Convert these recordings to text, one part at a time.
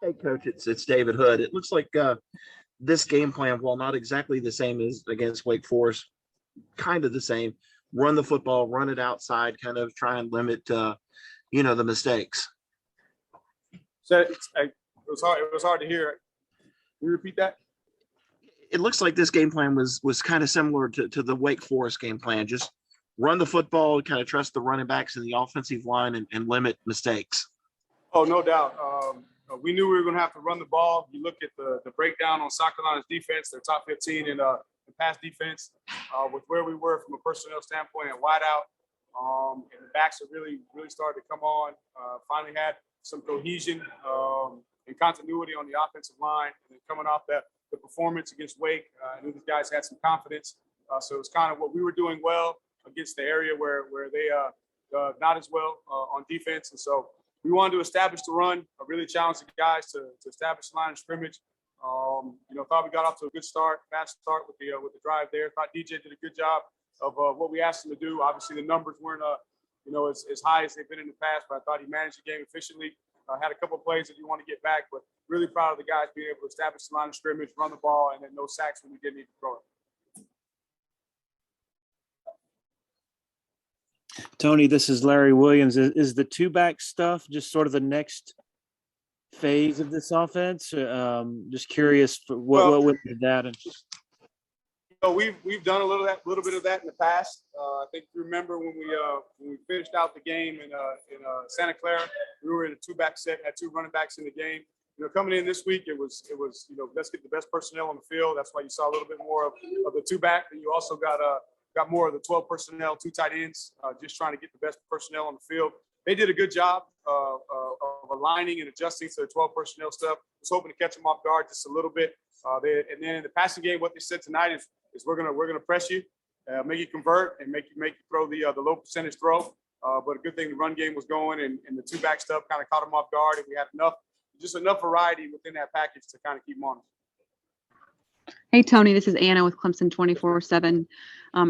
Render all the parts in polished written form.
Hey, Coach, it's David Hood. It looks like this game plan, while not exactly the same as against Wake Forest, kind of the same. Run the football, run it outside, kind of try and limit, the mistakes. So it was hard. It was hard to hear. Can you repeat that? It looks like this game plan was kind of similar to the Wake Forest game plan. Just run the football, kind of trust the running backs and the offensive line, and limit mistakes. Oh, no doubt. We knew we were going to have to run the ball. You look at the breakdown on South Carolina's defense; they're top 15 in pass defense. With where we were from a personnel standpoint and wideout, and the backs have really started to come on. Finally had some cohesion and continuity on the offensive line, and then coming off the performance against Wake, I knew these guys had some confidence. So it was kind of what we were doing well against the area where they not as well on defense, and so. We wanted to establish the run, really challenge the guys to establish the line of scrimmage. Thought we got off to a good start, fast start with the drive there. Thought DJ did a good job of what we asked him to do. Obviously, the numbers weren't as high as they've been in the past, but I thought he managed the game efficiently. Had a couple of plays that you want to get back, but really proud of the guys being able to establish the line of scrimmage, run the ball, and then no sacks when we didn't need to throw it. Tony, this is Larry Williams. Is the two-back stuff just sort of the next phase of this offense? Just curious what went into that. We've done a little bit of that in the past. I think you remember when we finished out the game in Santa Clara, we were in a two-back set, had two running backs in the game. Coming in this week, it was let's get the best personnel on the field. That's why you saw a little bit more of the two-back, and you also got more of the 12 personnel, two tight ends, just trying to get the best personnel on the field. They did a good job of aligning and adjusting to the 12 personnel stuff. I was hoping to catch them off guard just a little bit. And then in the passing game, what they said tonight is we're gonna press you, make you convert, and make you throw the low percentage throw. But a good thing the run game was going, and the two back stuff kind of caught them off guard, and we had enough variety within that package to kind of keep them on. Hey, Tony, this is Anna with Clemson 24/7.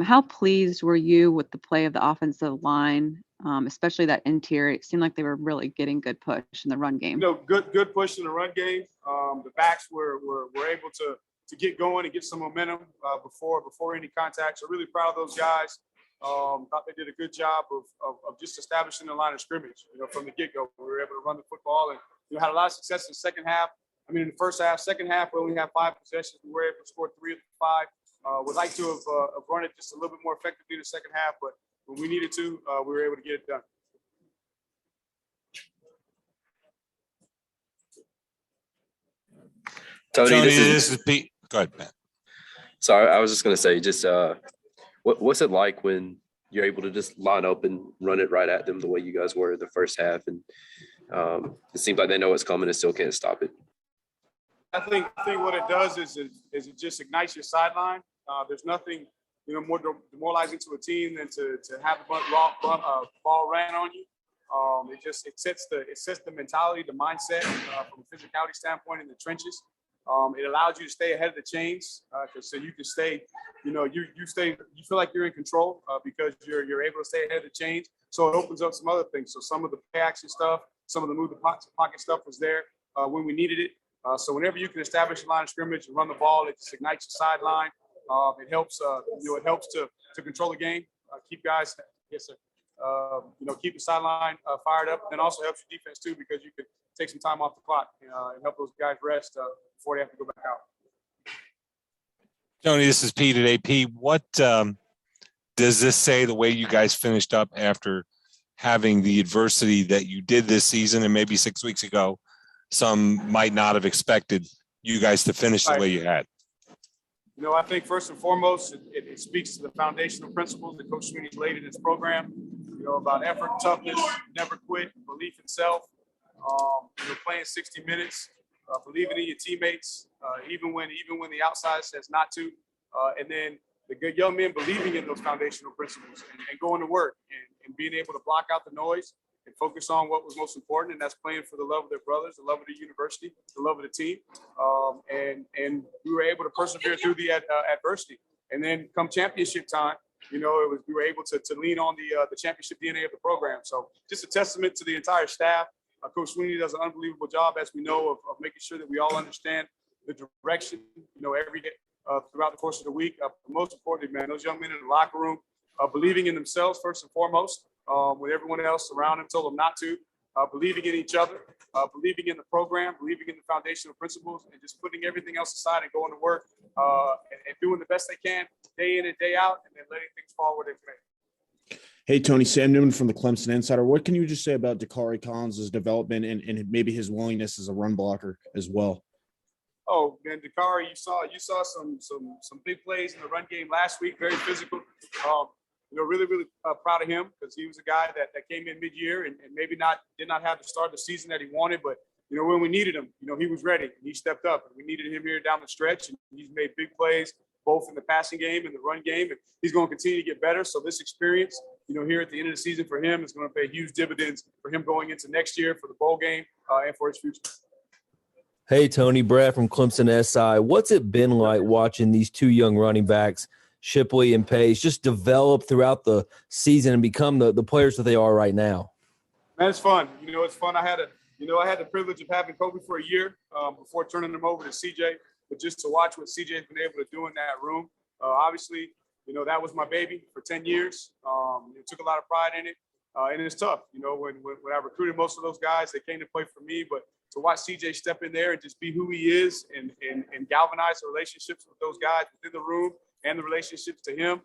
How pleased were you with the play of the offensive line, especially that interior? It seemed like they were really getting good push in the run game. Good push in the run game. The backs were able to get going and get some momentum before any contact. So really proud of those guys. Thought they did a good job of just establishing the line of scrimmage. From the get-go, we were able to run the football and had a lot of success in the second half. In the first half, second half, we only had 5 possessions. We were able to score 3 of the 5. Would like to have run it just a little bit more effectively in the second half, but when we needed to, we were able to get it done. Tony, this is Pete. Go ahead, Matt. Sorry, I was just going to say, what's it like when you're able to just line up and run it right at them the way you guys were the first half, and it seems like they know what's coming and still can't stop it? I think what it does is it just ignites your sideline. There's nothing more demoralizing to a team than to have the ball ran on you. It sets the mentality, the mindset from a physicality standpoint in the trenches. It allows you to stay ahead of the chains, so you can stay. You feel like you're in control because you're able to stay ahead of the chains. So it opens up some other things. So some of the play action stuff, some of the move the pocket stuff was there when we needed it. So whenever you can establish a line of scrimmage and run the ball, it just ignites your sideline. It helps. It helps to control the game, keep guys. Yes, sir. Keep the sideline fired up, and then also helps your defense too because you can take some time off the clock and help those guys rest before they have to go back out. Tony, this is Pete at AP. What does this say? The way you guys finished up after having the adversity that you did this season, and maybe 6 weeks ago, some might not have expected you guys to finish the way you had. I think first and foremost, it speaks to the foundational principles that Coach Sweeney's laid in his program. About effort, toughness, never quit, belief in self. Playing 60 minutes, believing in your teammates, even when the outside says not to, and then the good young men believing in those foundational principles and going to work and being able to block out the noise and focus on what was most important, and that's playing for the love of their brothers, the love of the university, the love of the team. And we were able to persevere through the adversity. And then come championship time, we were able to lean on the championship DNA of the program. So just a testament to the entire staff Coach Sweeney does an unbelievable job, as we know, of making sure that we all understand the direction, every day throughout the course of the week. Most importantly, man, those young men in the locker room believing in themselves first and foremost, when everyone else around them told them not to, believing in each other, believing in the program, believing in the foundational principles, and just putting everything else aside and going to work and doing the best they can day in and day out, and then letting things fall where they may. Hey, Tony, Sam Newman from the Clemson Insider. What can you just say about Dakari Collins' development and maybe his willingness as a run blocker as well? Oh man, Dakari, you saw some big plays in the run game last week. Very physical. Really proud of him, because he was a guy that came in mid-year and maybe did not have the start of the season that he wanted, but when we needed him, he was ready and he stepped up, and we needed him here down the stretch, and he's made big plays both in the passing game and the run game, and he's going to continue to get better. So this experience, here at the end of the season for him is going to pay huge dividends for him going into next year for the bowl game and for his future. Hey, Tony, Brad from Clemson SI. What's it been like watching these two young running backs, Shipley and Pace, just develop throughout the season and become the players that they are right now? Man, it's fun. It's fun. I had the privilege of having Kobe for a year before turning him over to CJ. But just to watch what CJ has been able to do in that room, obviously, that was my baby for 10 years. It took a lot of pride in it. And it's tough. When I recruited most of those guys, they came to play for me. But to watch CJ step in there and just be who he is and galvanize the relationships with those guys within the room and the relationships to him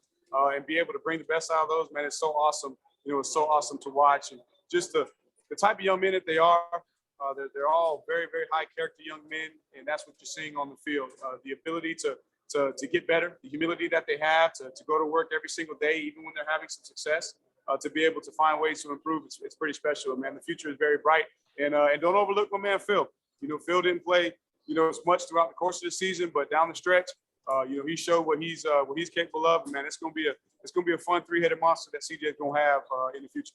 and be able to bring the best out of those, man, it's so awesome. It's so awesome to watch. And just the type of young men that they are, they're all very, very high character young men. And that's what you're seeing on the field. The ability to get better, the humility that they have to go to work every single day, even when they're having some success, to be able to find ways to improve. It's pretty special, man. The future is very bright. And don't overlook my man, Phil. Phil didn't play, as much throughout the course of the season, but down the stretch, he showed what he's capable of. Man, it's gonna be a fun three-headed monster that CJ is gonna have in the future.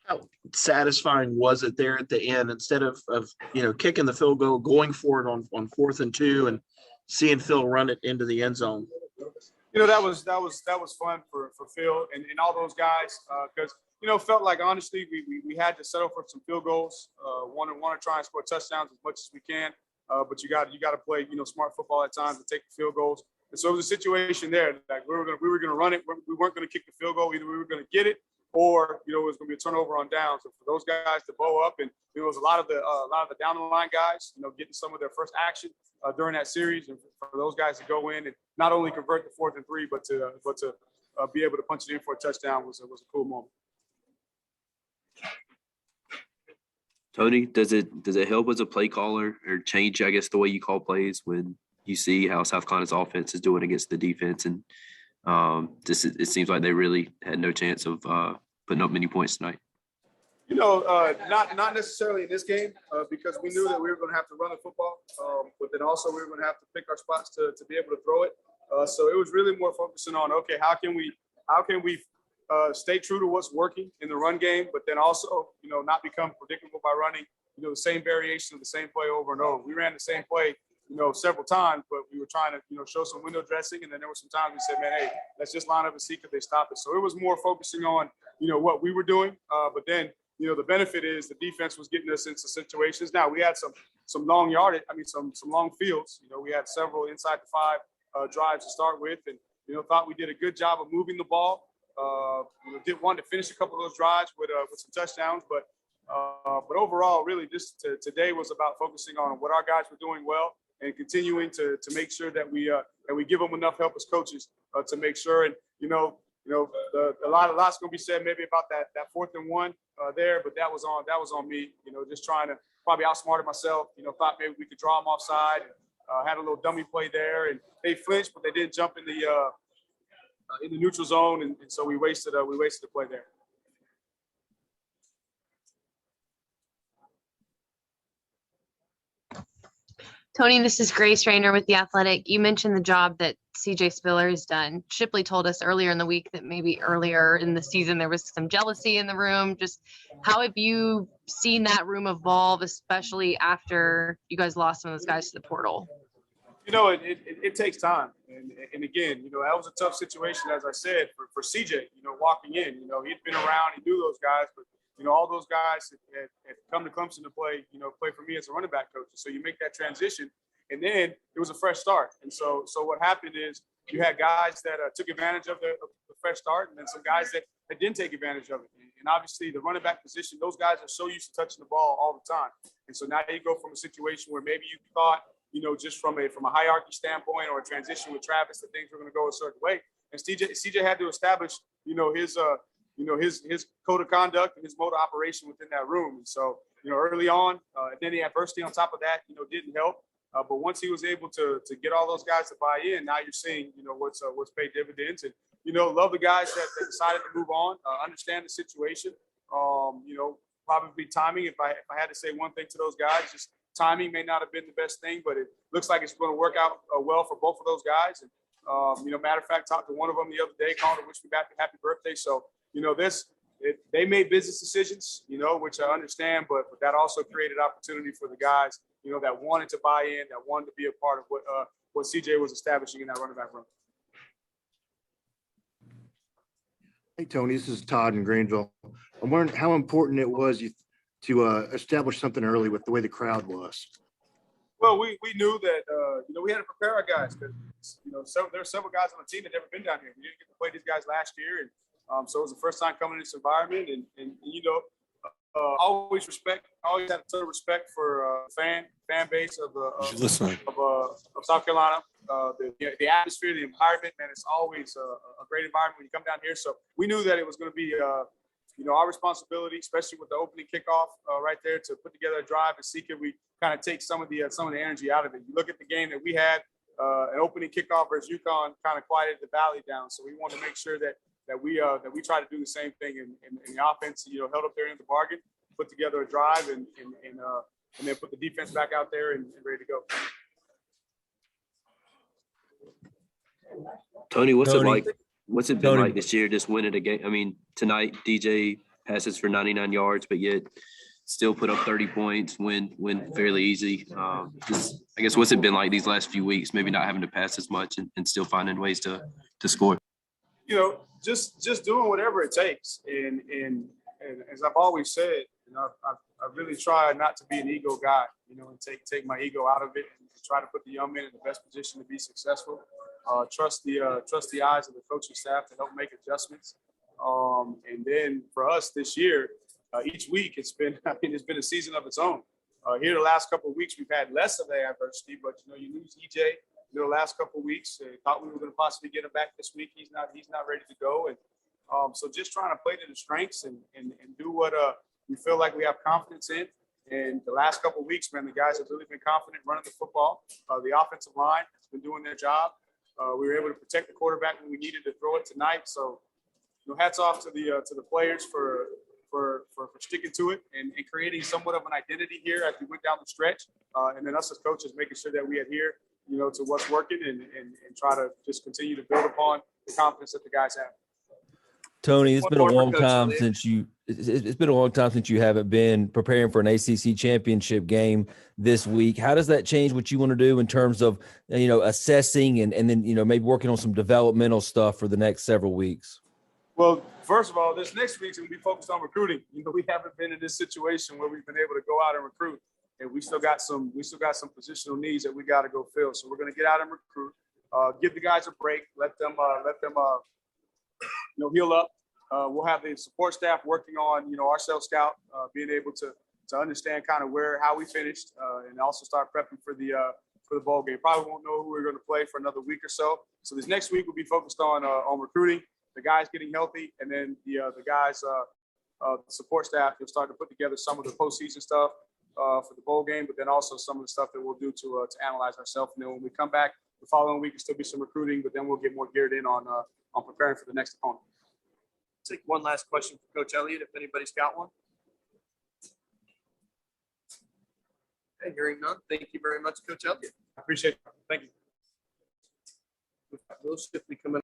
How satisfying was it there at the end, instead of kicking the field goal, going for it on 4th and 2 and seeing Phil run it into the end zone? That was fun for Phil and all those guys, because felt like, honestly, we had to settle for some field goals, want to try and score touchdowns as much as we can, but you got to play smart football at times and take the field goals. And so it was a situation there that we were gonna run it. We weren't gonna kick the field goal. Either we were gonna get it, or it was going to be a turnover on down. So for those guys to bow up, and it was a lot of the down the line guys, getting some of their first action during that series, and for those guys to go in and not only convert the 4th and 3, but to be able to punch it in for a touchdown was a cool moment. Tony, does it help as a play caller or change, I guess, the way you call plays when you see how South Carolina's offense is doing against the defense? And it seems like they really had no chance of putting up many points tonight. Not necessarily in this game, because we knew that we were going to have to run the football, but then also we were going to have to pick our spots to be able to throw it. So it was really more focusing on, okay, how can we stay true to what's working in the run game, but then also not become predictable by running the same variation of the same play over and over. We ran the same play several times, but we were trying to, show some window dressing. And then there were some times we said, man, hey, let's just line up and see if they stop it. So it was more focusing on, what we were doing. But then, the benefit is the defense was getting us into situations. Now we had some long yardage, some long fields. We had several inside the 5 drives to start with, and, thought we did a good job of moving the ball. Did want to finish a couple of those drives with some touchdowns, but overall, really, just today was about focusing on what our guys were doing well, and continuing to make sure that we give them enough help as coaches to make sure. And a lot's going to be said maybe about that 4th and 1 there, but that was on me. Just trying to probably outsmarted myself. Thought maybe we could draw them offside. Had a little dummy play there, and they flinched, but they didn't jump in the neutral zone, and so we wasted a play there. Tony, this is Grace Rayner with The Athletic. You mentioned the job that CJ Spiller has done. Shipley told us earlier in the week that maybe earlier in the season there was some jealousy in the room. Just how have you seen that room evolve, especially after you guys lost some of those guys to the portal? It takes time. And And again, that was a tough situation, as I said, for CJ, walking in. He'd been around, he knew those guys, but, all those guys had come to Clemson to play for me as a running back coach. So you make that transition, and then it was a fresh start. And so what happened is you had guys that took advantage of the fresh start, and then some guys that didn't take advantage of it. And obviously the running back position, those guys are so used to touching the ball all the time. And so now you go from a situation where maybe you thought, just from a hierarchy standpoint or a transition with Travis, that things were going to go a certain way. And CJ had to establish, his code of conduct and his mode of operation within that room. And so, early on, and then the adversity on top of that, didn't help. But once he was able to get all those guys to buy in, now you're seeing, what's paid dividends. And, love the guys that decided to move on, understand the situation. Probably timing. If I had to say one thing to those guys, just timing may not have been the best thing, but it looks like it's going to work out well for both of those guys. And, matter of fact, talked to one of them the other day, called to wish me back a happy birthday. So, they made business decisions, which I understand, but that also created opportunity for the guys, that wanted to buy in, that wanted to be a part of what CJ was establishing in that running back room. Hey, Tony, this is Todd in Greenville. I'm wondering how important it was to establish something early with the way the crowd was. Well, we knew that, we had to prepare our guys because, there are several guys on the team that never been down here. We didn't get to play these guys last year. And so it was the first time coming in this environment. And always had a ton of respect for fan base of South Carolina. The atmosphere, the environment, man, it's always a great environment when you come down here. So we knew that it was going to be, our responsibility, especially with the opening kickoff right there, to put together a drive and see could we kind of take some of the energy out of it. You look at the game that we had, an opening kickoff versus UConn kind of quieted the Valley down. So we wanted to make sure that we try to do the same thing in the offense. Held up there in the bargain, put together a drive, and then put the defense back out there and ready to go. Tony, what's it been like this year, just winning a game? I mean, tonight DJ passes for 99 yards, but yet still put up 30 points, win fairly easy. I guess what's it been like these last few weeks, maybe not having to pass as much and still finding ways to score? Just doing whatever it takes. And as I've always said, I really try not to be an ego guy, and take my ego out of it and try to put the young men in the best position to be successful. Trust the eyes of the coaching staff to help make adjustments. And then for us this year, each week it's been a season of its own. Here the last couple of weeks we've had less of the adversity, but you lose EJ. The last couple of weeks, thought we were going to possibly get him back this week. He's not ready to go, and so just trying to play to the strengths and do what we feel like we have confidence in. And the last couple of weeks, man, the guys have really been confident running the football. The offensive line has been doing their job. We were able to protect the quarterback when we needed to throw it tonight. So, hats off to the players for sticking to it and creating somewhat of an identity here as we went down the stretch. And then us as coaches making sure that we adhere, to what's working and try to just continue to build upon the confidence that the guys have. Tony, it's been a long time since you haven't been preparing for an ACC championship game this week. How does that change what you want to do in terms of, assessing and then, maybe working on some developmental stuff for the next several weeks? Well, first of all, this next week's going to be focused on recruiting. We haven't been in this situation where we've been able to go out and recruit, and we still got some positional needs that we got to go fill. So we're going to get out and recruit, give the guys a break, let them heal up. We'll have the support staff working on, our sales scout, being able to understand kind of how we finished, and also start prepping for the bowl game. Probably won't know who we're going to play for another week or so. So this next week will be focused on recruiting, the guys getting healthy, and then the guys, the support staff, will start to put together some of the postseason stuff for the bowl game, but then also some of the stuff that we'll do to analyze ourselves. And then when we come back the following week, will still be some recruiting, but then we'll get more geared in on preparing for the next opponent. Take one last question from Coach Elliott, if anybody's got one. Okay, hearing none, thank you very much, Coach Elliott. I appreciate it. Thank you. We'll shift coming